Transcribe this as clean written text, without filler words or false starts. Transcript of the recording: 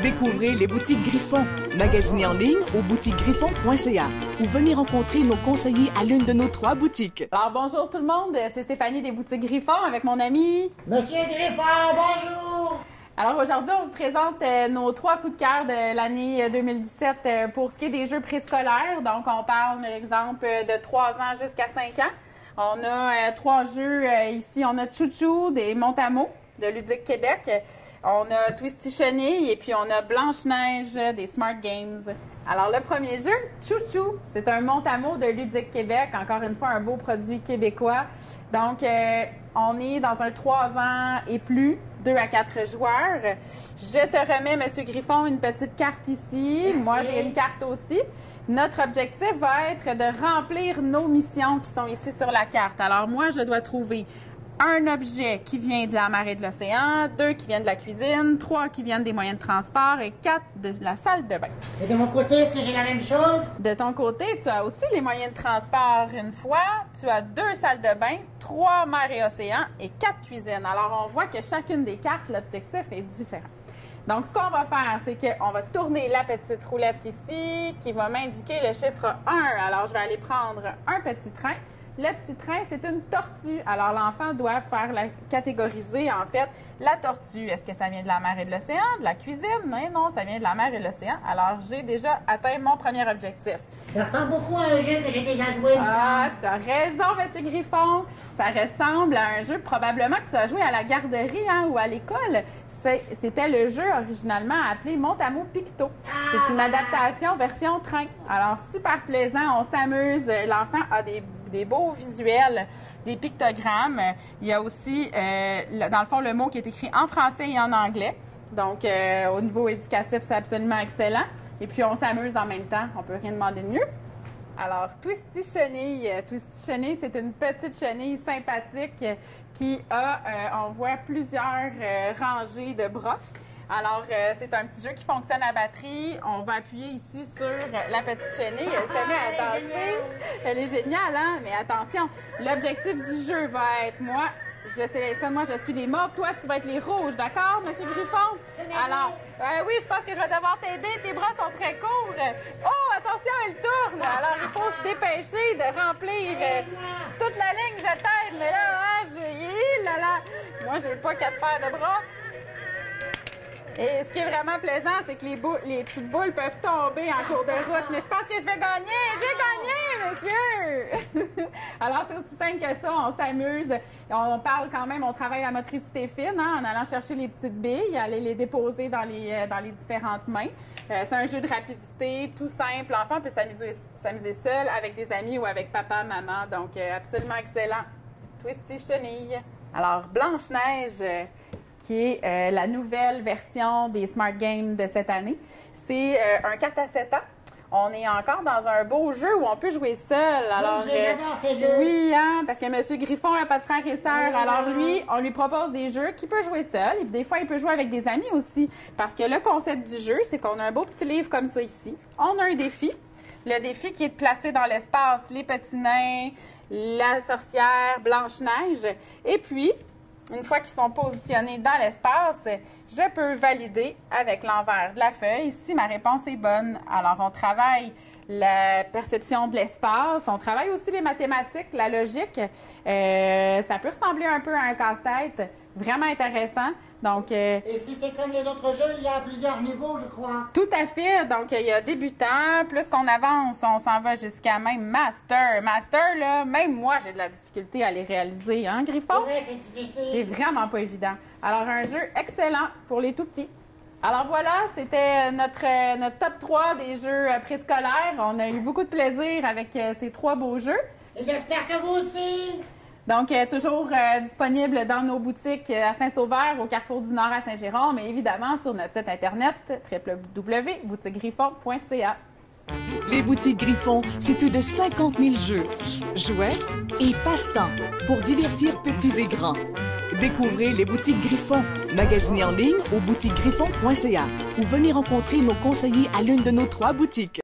Découvrez les boutiques Griffon. Magasinez en ligne au boutiquegriffon.ca ou venez rencontrer nos conseillers à l'une de nos 3 boutiques. Alors bonjour tout le monde, c'est Stéphanie des boutiques Griffon avec mon ami... Monsieur Griffon, bonjour! Alors aujourd'hui, on vous présente nos 3 coups de cœur de l'année 2017 pour ce qui est des jeux préscolaires. Donc on parle, par exemple, de 3 ans jusqu'à 5 ans. On a 3 jeux ici. On a Chouchou des Montamo de Ludique Québec. On a Twisty Chenille et puis on a Blanche-Neige des Smart Games. Alors, le premier jeu, Chouchou, c'est un Montamo de Ludique Québec. Encore une fois, un beau produit québécois. Donc, on est dans un 3 ans et plus, 2 à 4 joueurs. Je te remets, Monsieur Griffon, une petite carte ici. Merci. Moi, j'ai une carte aussi. Notre objectif va être de remplir nos missions qui sont ici sur la carte. Alors, moi, je dois trouver un objet qui vient de la mer et de l'océan, 2 qui viennent de la cuisine, 3 qui viennent des moyens de transport et 4 de la salle de bain. Et de mon côté, est-ce que j'ai la même chose? De ton côté, tu as aussi les moyens de transport une fois, tu as 2 salles de bain, 3 mer et océan et 4 cuisines. Alors, on voit que chacune des cartes, l'objectif est différent. Donc, ce qu'on va faire, c'est qu'on va tourner la petite roulette ici qui va m'indiquer le chiffre 1. Alors, je vais aller prendre un petit train. Le petit train, c'est une tortue. Alors, l'enfant doit faire catégoriser, en fait, la tortue. Est-ce que ça vient de la mer et de l'océan, de la cuisine? Mais non, ça vient de la mer et de l'océan. Alors, j'ai déjà atteint mon premier objectif. Ça ressemble beaucoup à un jeu que j'ai déjà joué. Ah, tu as raison, Monsieur Griffon. Ça ressemble à un jeu probablement que tu as joué à la garderie ou à l'école. C'était le jeu originalement appelé Montamo Picto. C'est une adaptation version train. Alors, super plaisant, on s'amuse. L'enfant a des beaux visuels, des pictogrammes. Il y a aussi, dans le fond, le mot qui est écrit en français et en anglais. Donc, au niveau éducatif, c'est absolument excellent. Et puis, on s'amuse en même temps. On peut rien demander de mieux. Alors, Twisty Chenille. Twisty Chenille, c'est une petite chenille sympathique qui a, on voit, plusieurs rangées de bras. Alors, c'est un petit jeu qui fonctionne à batterie. On va appuyer ici sur la petite chenille. Elle se met à danser. Elle est géniale, hein? Mais attention, l'objectif du jeu va être, moi, je sélectionne, moi, je suis les mauves. Toi, tu vas être les rouges, d'accord, Monsieur Griffon? Alors, oui, je pense que je vais devoir t'aider. Tes bras sont très courts. Oh, attention, elle tourne. Alors, il faut se dépêcher de remplir toute la ligne. Je t'aide, mais là, moi, j'ai pas 4 paires de bras. Et ce qui est vraiment plaisant, c'est que les petites boules peuvent tomber en cours de route. Mais je pense que je vais gagner. J'ai gagné, monsieur! Alors, c'est aussi simple que ça. On s'amuse. On parle quand même, on travaille la motricité fine en allant chercher les petites billes, aller les déposer dans les différentes mains. C'est un jeu de rapidité, tout simple. L'enfant peut s'amuser seul, avec des amis ou avec papa, maman. Donc, absolument excellent. Twisty Chenille. Alors, Blanche-Neige, qui est la nouvelle version des Smart Games de cette année. C'est un 4 à 7 ans. On est encore dans un beau jeu où on peut jouer seul. Alors, oui, j'adore ces jeux. Oui, parce que M. Griffon n'a pas de frères et sœurs. Alors lui, on lui propose des jeux qu'il peut jouer seul. Et des fois, il peut jouer avec des amis aussi. Parce que le concept du jeu, c'est qu'on a un beau petit livre comme ça ici. On a un défi. Le défi qui est de placer dans l'espace les petits nains, la sorcière, Blanche-Neige. Et puis, une fois qu'ils sont positionnés dans l'espace, je peux valider avec l'envers de la feuille si ma réponse est bonne. Alors, on travaille la perception de l'espace, on travaille aussi les mathématiques, la logique. Ça peut ressembler un peu à un casse-tête, vraiment intéressant. Donc, et si c'est comme les autres jeux, il y a plusieurs niveaux, je crois. Tout à fait. Donc, il y a débutant. Plus qu'on avance, on s'en va jusqu'à même master. Master, là, même moi, j'ai de la difficulté à les réaliser, hein, Griffon? Oui, c'est difficile. C'est vraiment pas évident. Alors, un jeu excellent pour les tout-petits. Alors voilà, c'était notre top 3 des jeux préscolaires. On a eu beaucoup de plaisir avec ces 3 beaux jeux. Et j'espère que vous aussi. Donc, toujours disponible dans nos boutiques à Saint-Sauveur, au Carrefour du Nord à Saint-Jérôme, mais évidemment sur notre site internet www.boutiquegriffon.ca. Les boutiques Griffon, c'est plus de 50 000 jeux, jouets et passe-temps pour divertir petits et grands. Découvrez les boutiques Griffon. Magasinez en ligne au boutiquegriffon.ca ou venez rencontrer nos conseillers à l'une de nos 3 boutiques.